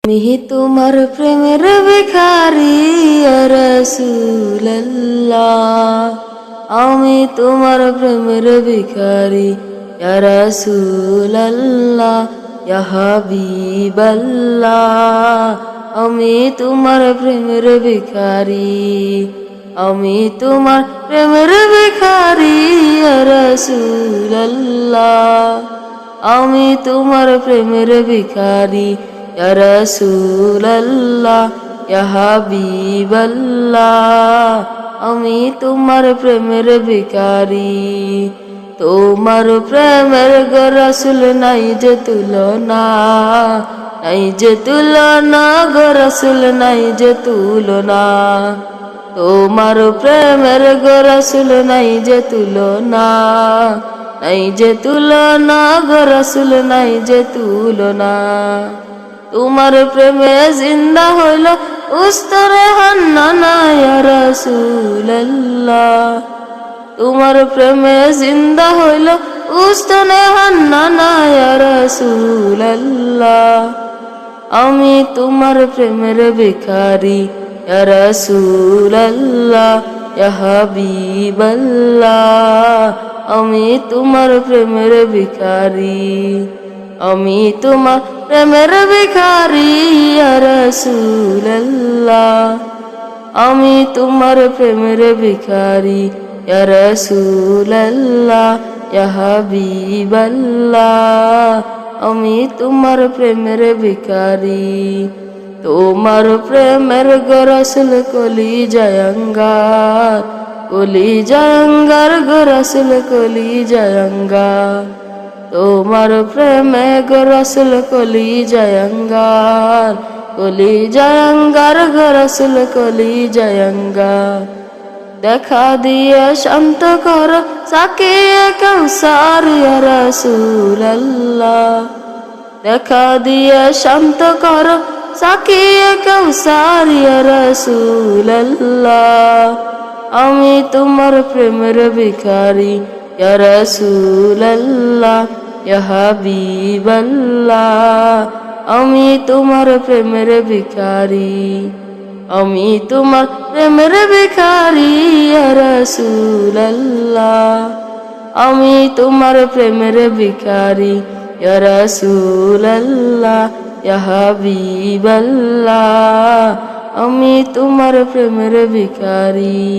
আমি তোমার প্রেমের ভিখারি ইয়া রাসূলুল্লাহ, আমি তোমার প্রেমের ভিখারি ইয়া রাসূলুল্লাহ, ইয়া হাবিবাল্লাহ। আমি তোমার প্রেমের ভিখারি, আমি তোমার প্রেমের ভিখারি ইয়া রাসূলুল্লাহ, আমি তোমার প্রেমের ভিখারি ইয়া রাসূলুল্লাহ, ইয়া হাবিবাল্লাহ। আমি তোমার প্রেমের ভিখারি, তোমার প্রেমের গো রাসূল নাই যে তুলনা, নাই যে তুলনা গো রাসূল নাই যে তুলনা। তোমার প্রেমের গো রাসূল নাই যে তুলনা, নাই যে তুলনা গো রাসূল নাই যে তুলনা। তোমার প্রেমে জিন্দা হইল উস্তরে হান্নানা ইয়া রাসূলুল্লাহ, তোমার প্রেমে জিন্দা হইল উস্তরে হান্নানা ইয়া রাসূলুল্লাহ। আমি তোমার প্রেমের ভিখারি ইয়া রাসূলুল্লাহ, ইয়া হাবিবাল্লাহ। আমি তোমার প্রেমের ভিখারি, আমি তোমার প্রেমের ভিখারি ইয়া রাসূলুল্লাহ, আমি তোমার প্রেমের ভিখারি ইয়া রাসূলুল্লাহ, ইয়া হাবিবাল্লাহ। আমি তোমার প্রেমের ভিখারি, তোমার প্রেমের গো রাসূল কলিজায় আঙ্গার, কলিজায় আঙ্গার গো রাসূল কলিজায় আঙ্গার। তোমার প্রেমে গো রাসূল কলিজায় আঙ্গার, কলিজায় আঙ্গার গো রাসূল কলিজায় আঙ্গার। দেখা দিয়ে শান্ত কর সাকিয়ে কাউসার ইয়া রাসূলুল্লাহ, দেখা দিয়ে শান্ত কর সাকিয়ে কাউসার ইয়া রাসূলুল্লাহ। আমি তোমার প্রেমের ভিখারি ইয়া রাসূলুল্লাহ, ইয়া হাবিবাল্লাহ। আমি তোমার প্রেমের ভিখারি, আমি তোমার প্রেমের ভিখারি ইয়া রাসূলুল্লাহ, আমি তোমার প্রেমের ভিখারি ইয়া রাসূলুল্লাহ, ইয়া হাবিবাল্লাহ। আমি তোমার প্রেমের ভিখারি।